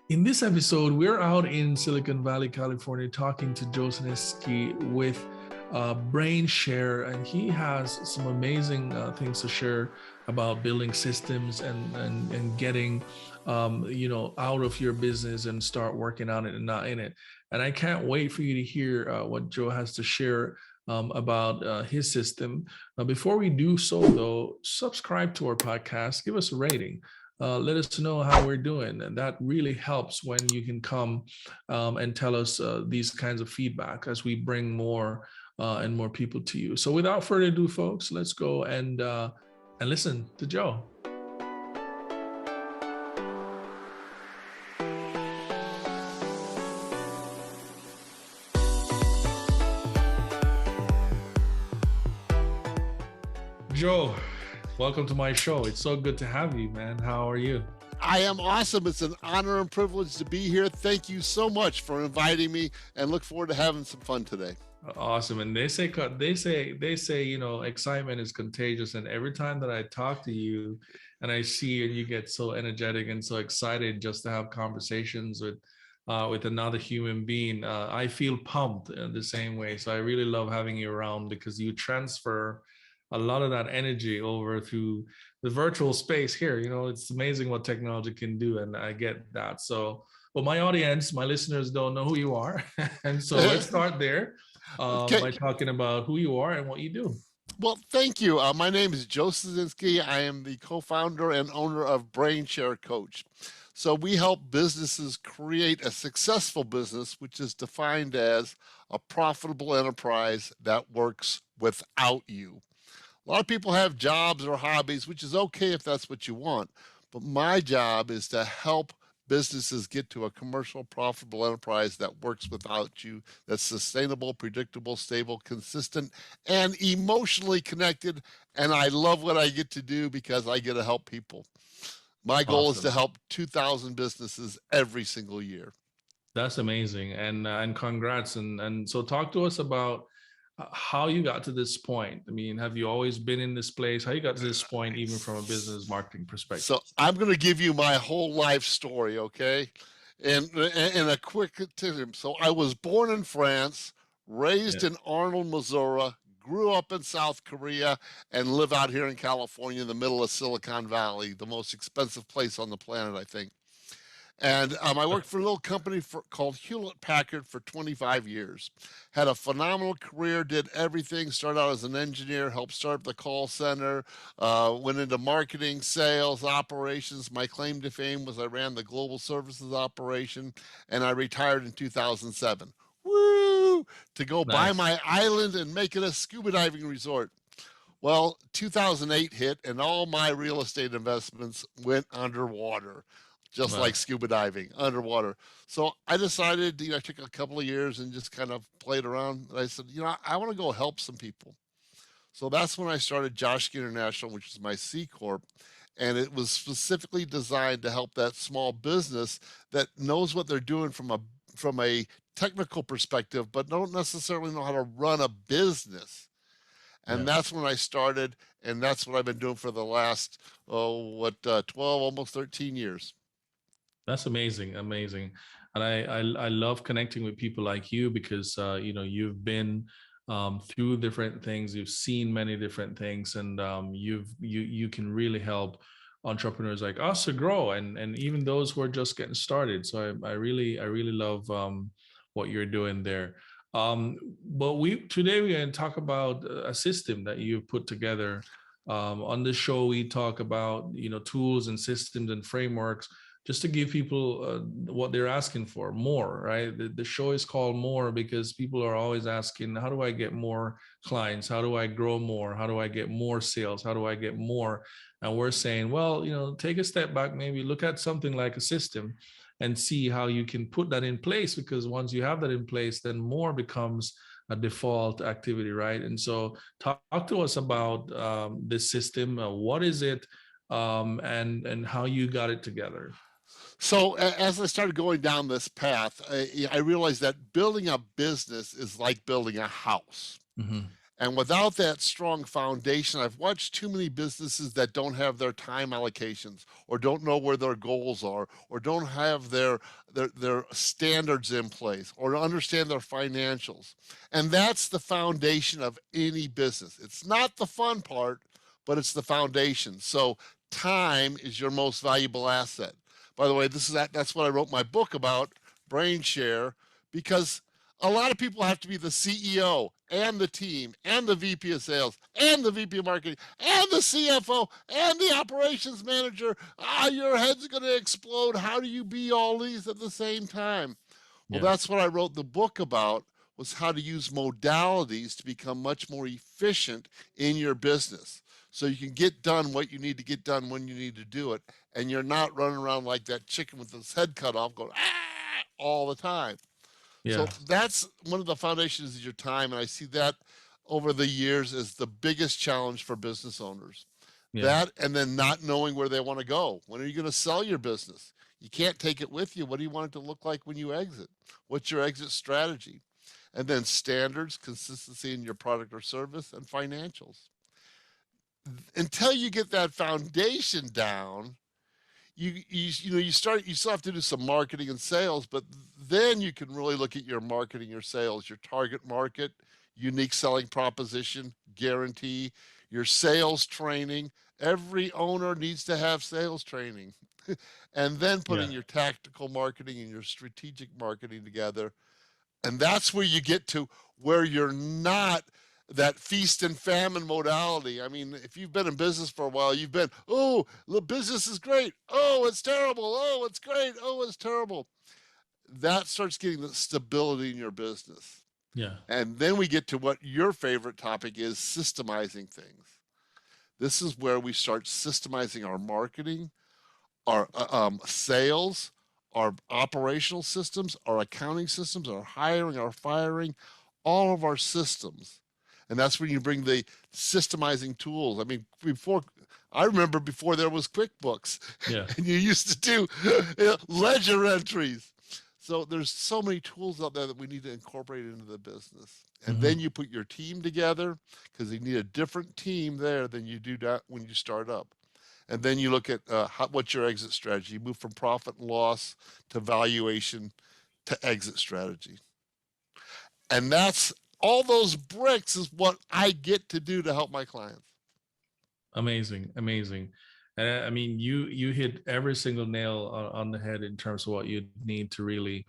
In this episode, we're out in Silicon Valley, California, talking to Joe Szinski with BrainSHARE, and he has some amazing things to share about building systems and getting out of your business and start working on it and not in it. And I can't wait for you to hear what Joe has to share about his system. Before we do so, though, subscribe to our podcast, give us a rating. Let us know how we're doing, and that really helps when you can come and tell us these kinds of feedback as we bring more and more people to you. So without further ado, folks, let's go and listen to Joe. Joe, welcome to my show. It's so good to have you, man. How are you? I am awesome. It's an honor and privilege to be here. Thank you so much for inviting me, and look forward to having some fun today. Awesome. And they say, excitement is contagious. And every time that I talk to you and I see you, and you get so energetic and so excited just to have conversations with another human being, I feel pumped in the same way. So I really love having you around because you transfer a lot of that energy over through the virtual space here. It's amazing what technology can do, and I get that. So, well, my audience, my listeners don't know who you are. And so let's start there Okay. by talking about who you are and what you do. Well, thank you. My name is Joe Szinski. I am the co-founder and owner of BrainSHARE Coach. So we help businesses create a successful business, which is defined as a profitable enterprise that works without you. A lot of people have jobs or hobbies, which is okay if that's what you want. But my job is to help businesses get to a commercial, profitable enterprise that works without you, that's sustainable, predictable, stable, consistent, and emotionally connected. And I love what I get to do because I get to help people. My goal is to Awesome. help 2,000 businesses every single year. That's amazing. And congrats. And so talk to us about how you got to this point. I mean, have you always been in this place? How you got to this point, even from a business marketing perspective? So I'm going to give you my whole life story, okay? And a quick tip. So I was born in France, Yeah. raised in Arnold, Missouri, grew up in South Korea, and live out here in California in the middle of Silicon Valley, the most expensive place on the planet, I think. And I worked for a little company called Hewlett Packard for 25 years. Had a phenomenal career, did everything. Started out as an engineer, helped start up the call center, went into marketing, sales, operations. My claim to fame was I ran the global services operation, and I retired in 2007. Woo! To go buy Nice. my island and make it a scuba diving resort. Well, 2008 hit, and all my real estate investments went underwater, just like Wow. scuba diving underwater. So I decided, I took a couple of years and just kind of played around. And I said, I want to go help some people. So that's when I started Joshki International, which is my C Corp. And it was specifically designed to help that small business that knows what they're doing from a technical perspective, but don't necessarily know how to run a business. Yeah. And that's when I started, and that's what I've been doing for the last 12, almost 13 years. That's amazing, amazing, and I love connecting with people like you because you've been through different things, you've seen many different things, and you can really help entrepreneurs like us to grow, and even those who are just getting started. So I really love what you're doing there. But we today we're going to talk about a system that you've put together. On this show, we talk about tools and systems and frameworks just to give people what they're asking for, more, right? The show is called More because people are always asking, how do I get more clients? How do I grow more? How do I get more sales? How do I get more? And we're saying, well, take a step back, maybe look at something like a system and see how you can put that in place, because once you have that in place, then more becomes a default activity, right? And so talk to us about this system. What is it? And how you got it together. So as I started going down this path, I realized that building a business is like building a house. Mm-hmm. And without that strong foundation, I've watched too many businesses that don't have their time allocations, or don't know where their goals are, or don't have their standards in place, or understand their financials. And that's the foundation of any business. It's not the fun part, but it's the foundation. So time is your most valuable asset. By the way, that's what I wrote my book about, BrainSHARE, because a lot of people have to be the CEO and the team and the VP of sales and the VP of marketing and the CFO and the operations manager. Your head's going to explode. How do you be all these at the same time? Well, Yeah. that's what I wrote the book about, was how to use modalities to become much more efficient in your business. So you can get done what you need to get done when you need to do it. And you're not running around like that chicken with its head cut off going, all the time. So Yeah. that's one of the foundations is your time. And I see that over the years as the biggest challenge for business owners. Yeah. That, and then not knowing where they want to go. When are you going to sell your business? You can't take it with you. What do you want it to look like when you exit? What's your exit strategy? And then standards, consistency in your product or service, and financials. Until you get that foundation down, you still have to do some marketing and sales, but then you can really look at your marketing or sales, your target market, unique selling proposition, guarantee, your sales training. Every owner needs to have sales training. And then Yeah. putting your tactical marketing and your strategic marketing together. And that's where you get to where you're not that feast and famine modality. I mean, if you've been in business for a while, you've been, oh, the business is great. Oh, it's terrible. Oh, it's great. Oh, it's terrible. That starts getting the stability in your business. Yeah. And then we get to what your favorite topic is, systemizing things. This is where we start systemizing our marketing, our sales, our operational systems, our accounting systems, our hiring, our firing, all of our systems. And that's when you bring the systemizing tools. I mean, I remember before there was QuickBooks, Yeah. and you used to do ledger entries. So there's so many tools out there that we need to incorporate into the business. And Hmm. then you put your team together, because you need a different team there than you do when you start up. And then you look at what's your exit strategy. You move from profit and loss to valuation to exit strategy. And that's all those bricks is what I get to do to help my clients. Amazing, amazing. And I mean, you hit every single nail on the head in terms of what you need to really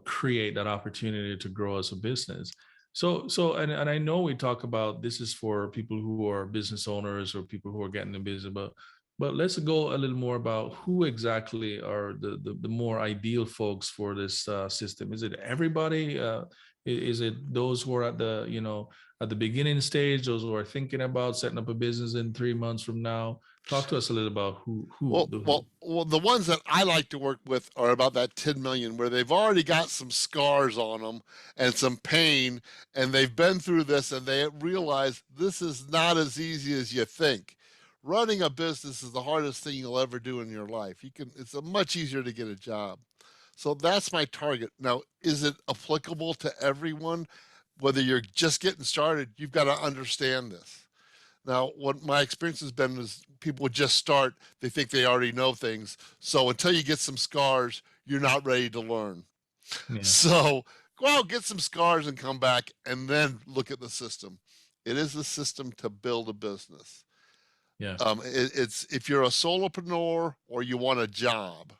create that opportunity to grow as a business. And I know we talk about this is for people who are business owners or people who are getting in business, but let's go a little more about who exactly are the more ideal folks for this system. Is it everybody? Is it those who are at the at the beginning stage, those who are thinking about setting up a business in 3 months from now? Talk to us a little about Well, well, well, the ones that I like to work with are about that 10 million, where they've already got some scars on them and some pain, and they've been through this, and they realize this is not as easy as you think. Running a business is the hardest thing you'll ever do in your life. It's a much easier to get a job. So that's my target. Now, is it applicable to everyone? Whether you're just getting started, you've got to understand this. Now, what my experience has been is people would just start, they think they already know things. So until you get some scars, you're not ready to learn. Yeah, So go out, get some scars, and come back and then look at the system. It is the system to build a business. yeah, It's if you're a solopreneur or you want a job.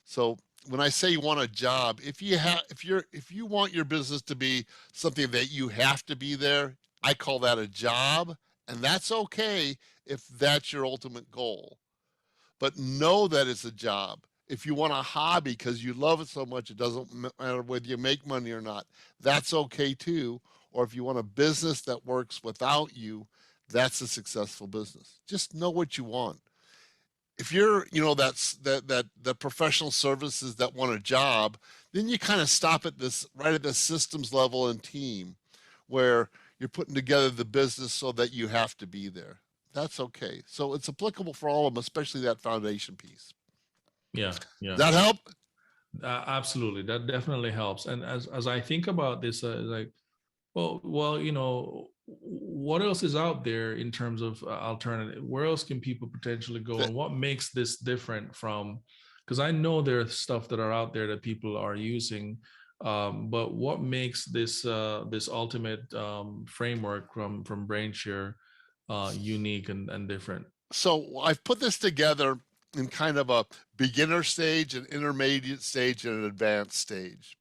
So when I say you want a job, if you want your business to be something that you have to be there, I call that a job, and that's okay if that's your ultimate goal. But know that it's a job. If you want a hobby because you love it so much, it doesn't matter whether you make money or not, that's okay too. Or if you want a business that works without you, that's a successful business. Just know what you want. If you're, that's that professional services that want a job, then you kind of stop at this right at the systems level and team, where you're putting together the business so that you have to be there. That's okay. So it's applicable for all of them, especially that foundation piece. yeah, Does yeah. that help? Absolutely, that definitely helps. And as I think about this, like, well, what else is out there in terms of alternative? Where else can people potentially go, and what makes this different from? Because I know there's stuff that are out there that people are using, but what makes this this ultimate framework from BrainShare unique and different? So I've put this together in kind of a beginner stage, an intermediate stage, and an advanced stage,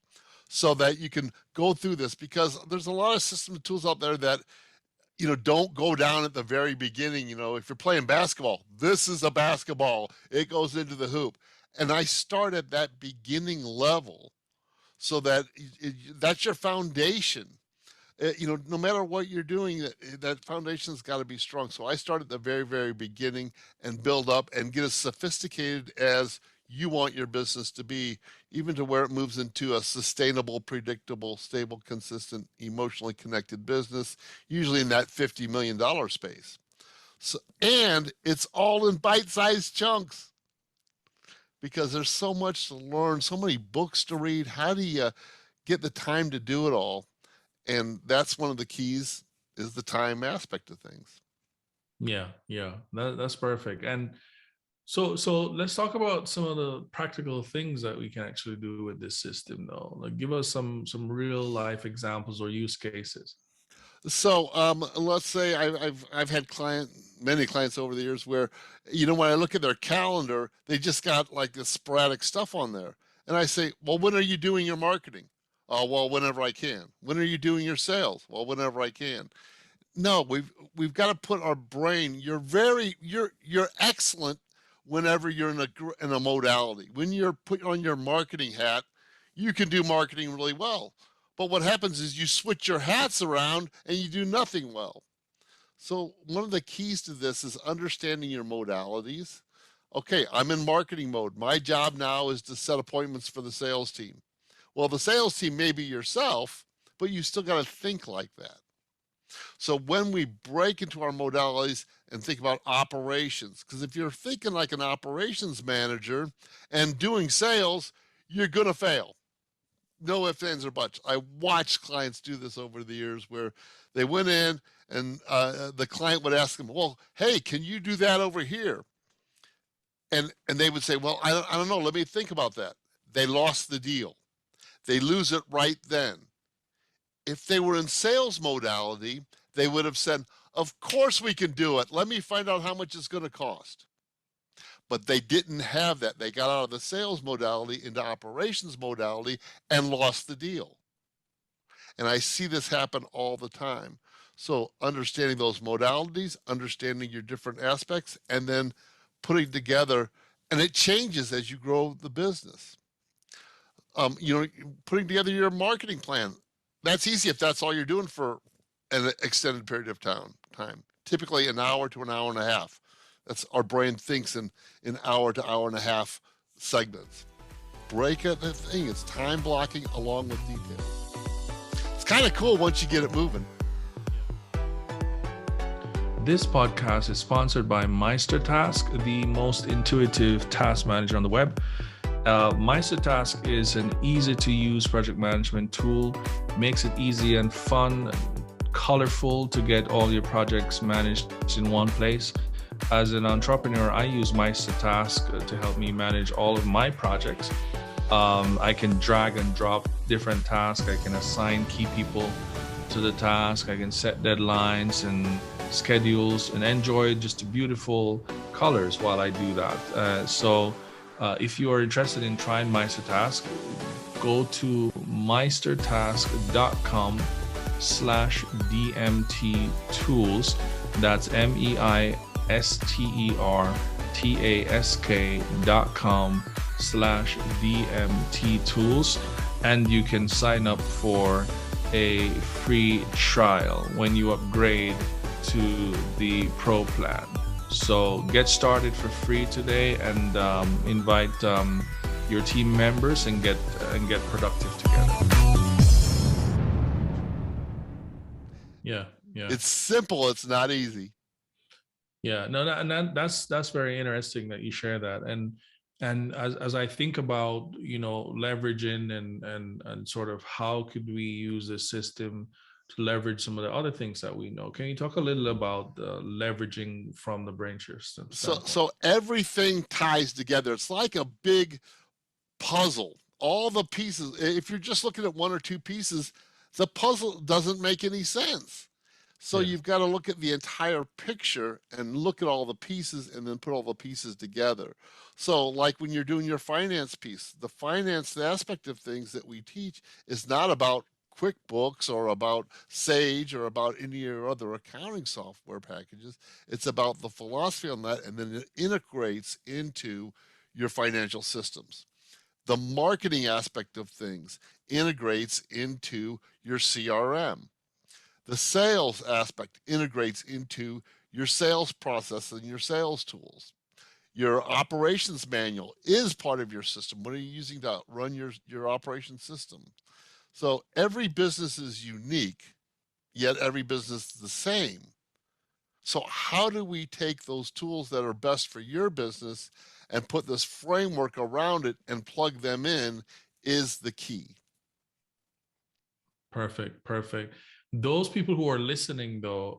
so that you can go through this, because there's a lot of system tools out there that, don't go down at the very beginning. If you're playing basketball, this is a basketball, it goes into the hoop. And I start at that beginning level, so that that's your foundation. No matter what you're doing, that foundation's got to be strong. So I start at the very, very beginning and build up and get as sophisticated as you want your business to be, even to where it moves into a sustainable, predictable, stable, consistent, emotionally connected business, usually in that $50 million space. So, and it's all in bite-sized chunks, because there's so much to learn, so many books to read. How do you get the time to do it all? And that's one of the keys, is the time aspect of things. Yeah, yeah, that's perfect. And so let's talk about some of the practical things that we can actually do with this system, though. Like, give us some real life examples or use cases. So let's say I've had many clients over the years where, when I look at their calendar, they just got like this sporadic stuff on there. And I say, well, when are you doing your marketing? Oh, well, whenever I can. When are you doing your sales? Well, whenever I can. No, we've got to put our brain. You're excellent whenever you're in a modality. When you're put on your marketing hat, you can do marketing really well. But what happens is you switch your hats around and you do nothing well. So one of the keys to this is understanding your modalities. Okay, I'm in marketing mode. My job now is to set appointments for the sales team. Well, the sales team may be yourself, but you still got to think like that. So when we break into our modalities and think about operations, because if you're thinking like an operations manager and doing sales, you're going to fail. No ifs, ands, or buts. I watched clients do this over the years, where they went in and the client would ask them, well, hey, can you do that over here? And they would say, well, I don't know. Let me think about that. They lost the deal. They lose it right then. If they were in sales modality, they would have said, of course we can do it. Let me find out how much it's going to cost. But they didn't have that. They got out of the sales modality into operations modality and lost the deal. And I see this happen all the time. So understanding those modalities, understanding your different aspects, and then putting together, and it changes as you grow the business. Putting together your marketing plan. That's easy if that's all you're doing for an extended period of time. Typically an hour to an hour and a half. That's our brain thinks in hour to hour and a half segments. Break it, the thing. It's time blocking along with detail. It's kind of cool once you get it moving. This podcast is sponsored by MeisterTask, the most intuitive task manager on the web. MeisterTask is an easy-to-use project management tool. Makes it easy and fun, colorful to get all your projects managed in one place. As an entrepreneur, I use MeisterTask to help me manage all of my projects. I can drag and drop different tasks. I can assign key people to the task. I can set deadlines and schedules and enjoy just beautiful colors while I do that. So if you are interested in trying MeisterTask, go to meistertask.com/DMT tools. That's meistertask.com/DMT tools. And you can sign up for a free trial when you upgrade to the Pro plan. So get started for free today, and invite your team members and get productive together. Yeah. It's simple. It's not easy. Yeah, no, and that's very interesting that you share that. And as I think about leveraging and sort of how could we use this system to leverage some of the other things that we know. Can you talk a little about leveraging from the BrainShare standpoint? So everything ties together. It's like a big puzzle. All the pieces, if you're just looking at one or two pieces, the puzzle doesn't make any sense. So Yeah. you've got to look at the entire picture and look at all the pieces and then put all the pieces together. So like when you're doing your finance piece, the finance aspect of things that we teach is not about QuickBooks or about Sage or about any of your other accounting software packages. It's about the philosophy on that, and then it integrates into your financial systems. The marketing aspect of things integrates into your CRM. The sales aspect integrates into your sales process and your sales tools. Your operations manual is part of your system. What are you using to run your operation system? So every business is unique, yet every business is the same. So how do we take those tools that are best for your business and put this framework around it and plug them in is the key. Perfect, perfect. Those people who are listening though,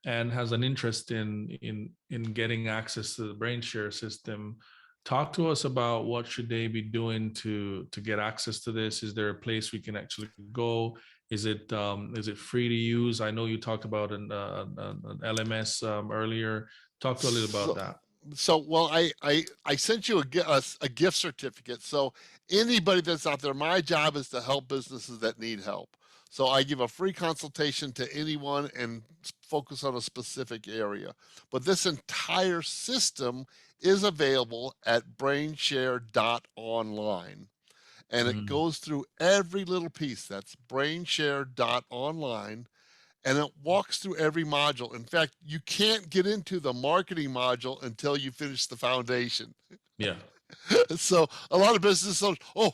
and has an interest in getting access to the BrainShare system, talk to us about what should they be doing to get access to this. Is there a place we can actually go? Is it free to use? I know you talked about an LMS earlier. Talk to a little about So, that. well, I sent you a gift certificate. So anybody that's out there, my job is to help businesses that need help. So I give a free consultation to anyone and focus on a specific area. But this entire system is available at brainshare.online. And it Mm, goes through every little piece. That's brainshare.online, and it walks through every module. In fact, you can't get into the marketing module until you finish the foundation. yeah, So a lot of businesses say, oh,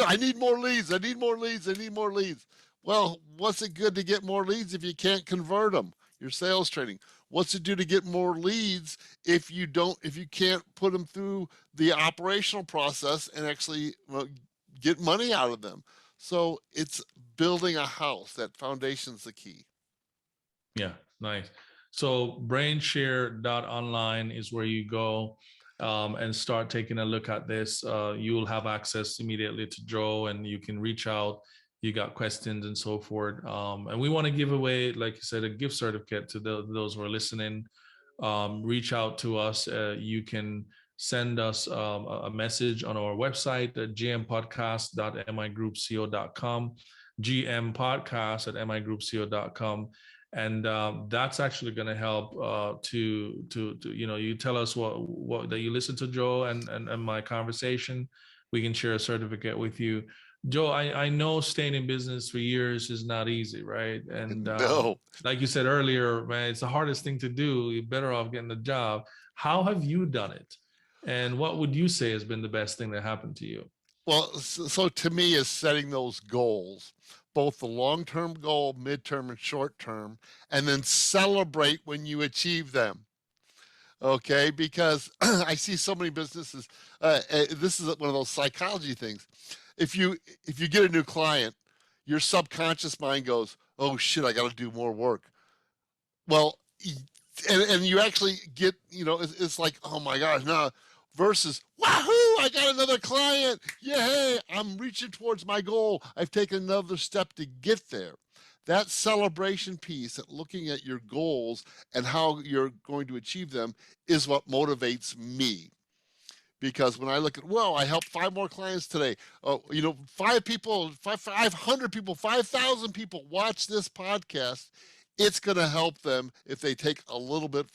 I need more leads. I need more leads. I need more leads. Well, what's it good to get more leads if you can't convert them? Your sales training. What's it do to get more leads if you can't put them through the operational process and actually get money out of them? So it's building a house. That foundation's the key. yeah, nice. So brainshare.online is where you go and start taking a look at this. You'll have access immediately to Joe, and you can reach out. You got questions and so forth. And we want to give away, like you said, a gift certificate to those who are listening. Reach out to us. You can send us a message on our website at gmpodcast.migroupco.com, gmpodcast@migroupco.com. And that's actually going to help to you tell us what that you listen to Joe and my conversation. We can share a certificate with you. Joe, I know staying in business for years is not easy, right? And No. like you said earlier, man, it's the hardest thing to do. You're better off getting a job. How have you done it? And what would you say has been the best thing that happened to you? Well, so to me is setting those goals, both the long-term goal, midterm, and short-term, and then celebrate when you achieve them. Okay, because I see so many businesses. This is one of those psychology things. If you if you get a new client, your subconscious mind goes, "Oh shit, I got to do more work." Well, and you actually get, it's like, oh my gosh, no, versus, wahoo, I got another client. Yay, I'm reaching towards my goal. I've taken another step to get there. That celebration piece, at looking at your goals and how you're going to achieve them, is what motivates me. Because when I look at, well, I helped 5 more clients today. Oh, 5 people, 500 people, 5,000 people watch this podcast. It's going to help them if they go a little bit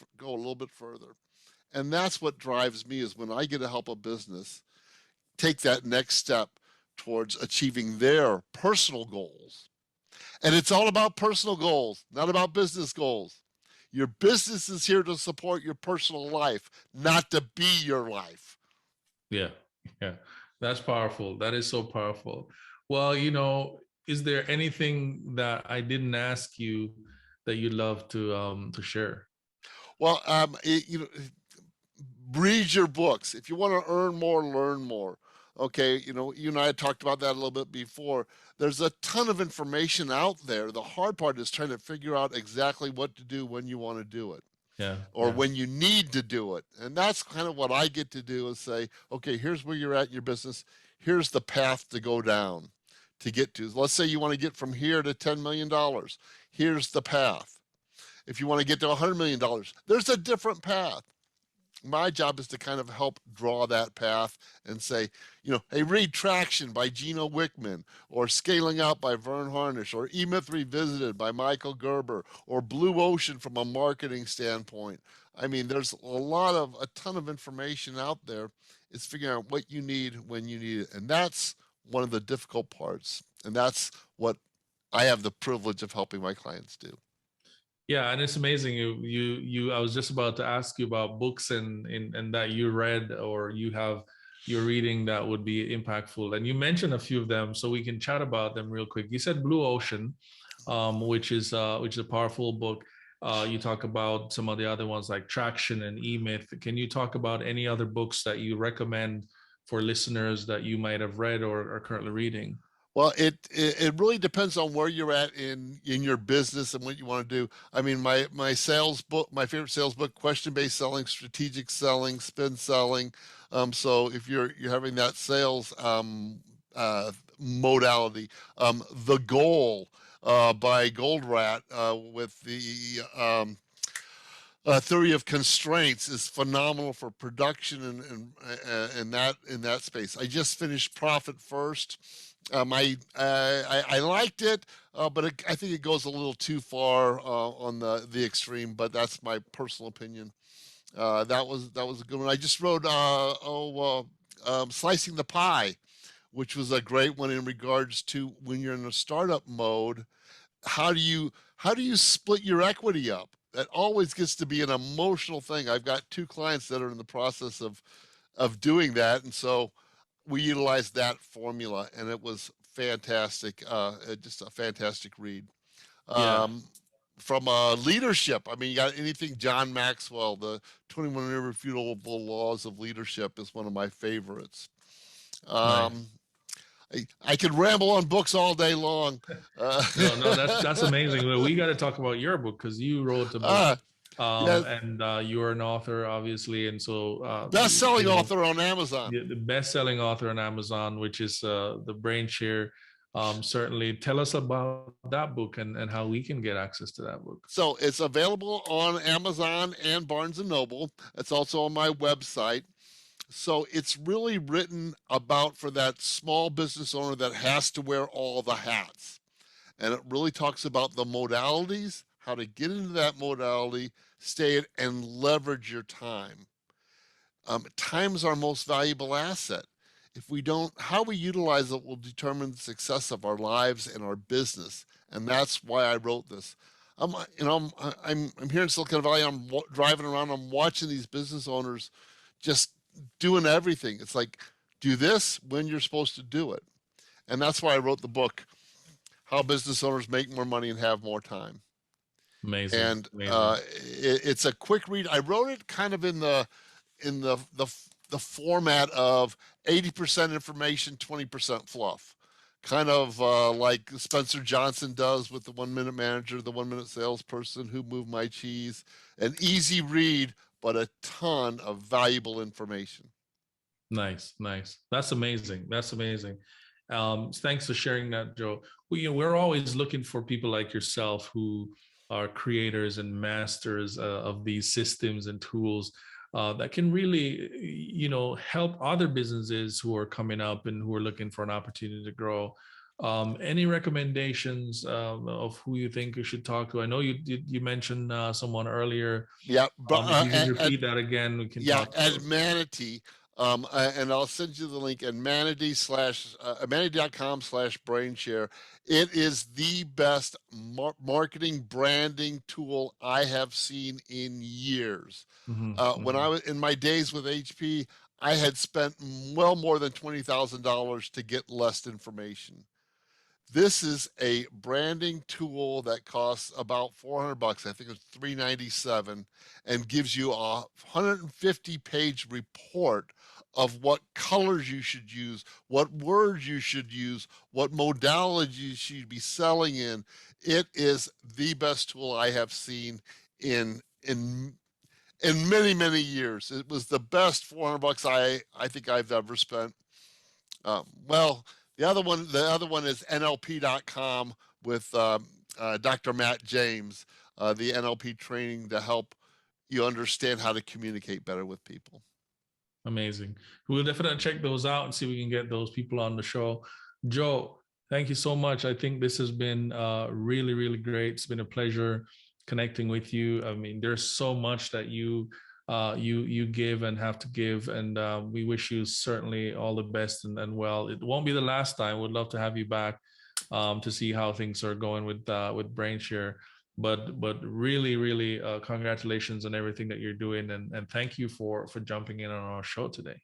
further. And that's what drives me, is when I get to help a business take that next step towards achieving their personal goals. And it's all about personal goals, not about business goals. Your business is here to support your personal life, not to be your life. Yeah, yeah, that's powerful. That is so powerful. Well, is there anything that I didn't ask you that you'd love to share? Well, read your books. If you want to earn more, learn more. Okay, you and I had talked about that a little bit before. There's a ton of information out there. The hard part is trying to figure out exactly what to do when you want to do it, Yeah, or yeah, when you need to do it. And that's kind of what I get to do, is say, okay, here's where you're at in your business. Here's the path to go down to get to. Let's say you want to get from here to $10 million. Here's the path. If you want to get to $100 million, there's a different path. My job is to kind of help draw that path and say, hey, read Traction by Gino Wickman, or Scaling Out by Vern Harnish, or E-Myth Revisited by Michael Gerber, or Blue Ocean from a marketing standpoint. I mean, there's a ton of information out there. It's figuring out what you need when you need it. And that's one of the difficult parts. And that's what I have the privilege of helping my clients do. yeah. And it's amazing. I was just about to ask you about books and that you read or you're reading that would be impactful. And you mentioned a few of them, so we can chat about them real quick. You said Blue Ocean, which is a powerful book. You talk about some of the other ones like Traction and E-Myth. Can you talk about any other books that you recommend for listeners that you might have read or are currently reading? Well, it really depends on where you're at in your business and what you want to do. I mean, my sales book, my favorite sales book, question-based selling, strategic selling, spin selling. So if you're having that sales modality, The Goal by Goldrat with the theory of constraints is phenomenal for production in that space. I just finished Profit First. I liked it, but I think it goes a little too far on the extreme. But that's my personal opinion. That was a good one. I just wrote Slicing the Pie, which was a great one in regards to when you're in a startup mode. How do you split your equity up? That always gets to be an emotional thing. I've got two clients that are in the process of doing that, and so we utilized that formula, and it was fantastic. Just a fantastic read. Yeah, From leadership, I mean, you got anything John Maxwell, the 21 Irrefutable Laws of Leadership is one of my favorites. nice. Um, I could ramble on books all day long. No, no, that's amazing. Well, we got to talk about your book because you wrote a book, uh, yeah, and you're an author, obviously, and so best-selling author on Amazon. the best-selling author on Amazon, which is the BrainSHARE. Certainly, tell us about that book and how we can get access to that book. So it's available on Amazon and Barnes and Noble. It's also on my website. So it's really written about for that small business owner that has to wear all the hats. And it really talks about the modalities, how to get into that modality, stay it, and leverage your time. Time is our most valuable asset. If we don't, how we utilize it will determine the success of our lives and our business. And that's why I wrote this. I'm here in Silicon Valley. I'm driving around. I'm watching these business owners just doing everything. It's like, do this when you're supposed to do it. And that's why I wrote the book, How Business Owners Make More Money and Have More Time. Amazing, And amazing. it's a quick read. I wrote it kind of in the format of 80% information, 20% fluff, kind of like Spencer Johnson does with the 1 Minute Manager, the 1 Minute Salesperson, Who Moved My Cheese. An easy read, but a ton of valuable information. Nice, nice. That's amazing. That's amazing. Thanks for sharing that, Joe. We're always looking for people like yourself who are creators and masters of these systems and tools that can really, help other businesses who are coming up and who are looking for an opportunity to grow. Any recommendations of who you think you should talk to? I know you mentioned someone earlier. Yeah, but If you can repeat that again, we can yeah, talk at about. Manatee, and I'll send you the link at manatee.com/brainshare. It is the best marketing branding tool I have seen in years. When I was in my days with HP, I had spent well more than $20,000 to get less information. This is a branding tool that costs about 400 bucks. I think it's 397, and gives you a 150-page report of what colors you should use, what words you should use, what modalities you should be selling in. It is the best tool I have seen in in in many, many years. It was the best $400 I think I've ever spent. Well, the other one is NLP.com with Dr. Matt James, the NLP training to help you understand how to communicate better with people. Amazing. We'll definitely check those out and see if we can get those people on the show. Joe, thank you so much. I think this has been really, really great. It's been a pleasure connecting with you. I mean, there's so much that you give and have to give, and we wish you certainly all the best and well. It won't be the last time. We'd love to have you back to see how things are going with BrainSHARE. But really congratulations on everything that you're doing, and thank you for jumping in on our show today.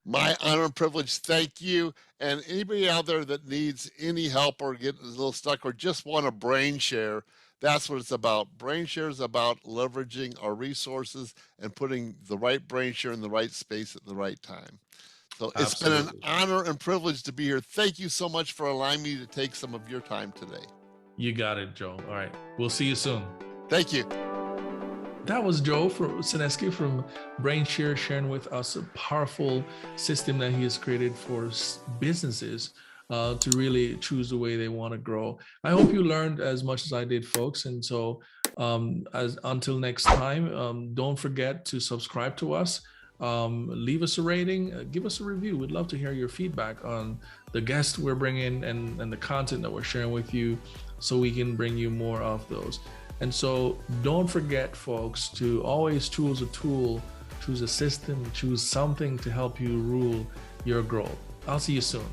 My honor and privilege. Thank you. And anybody out there that needs any help or getting a little stuck or just want a brain share, that's what it's about. BrainSHARE is about leveraging our resources and putting the right brain share in the right space at the right time. So it's been an honor and privilege to be here. Thank you so much for allowing me to take some of your time today. You got it, Joe. All right. We'll see you soon. Thank you. That was Joe Szinski from BrainSHARE sharing with us a powerful system that he has created for businesses to really choose the way they want to grow. I hope you learned as much as I did, folks. And so until next time, don't forget to subscribe to us. Leave us a rating, give us a review. We'd love to hear your feedback on the guests we're bringing and the content that we're sharing with you, so we can bring you more of those. And so don't forget, folks, to always choose a tool, choose a system, choose something to help you rule your growth. I'll see you soon.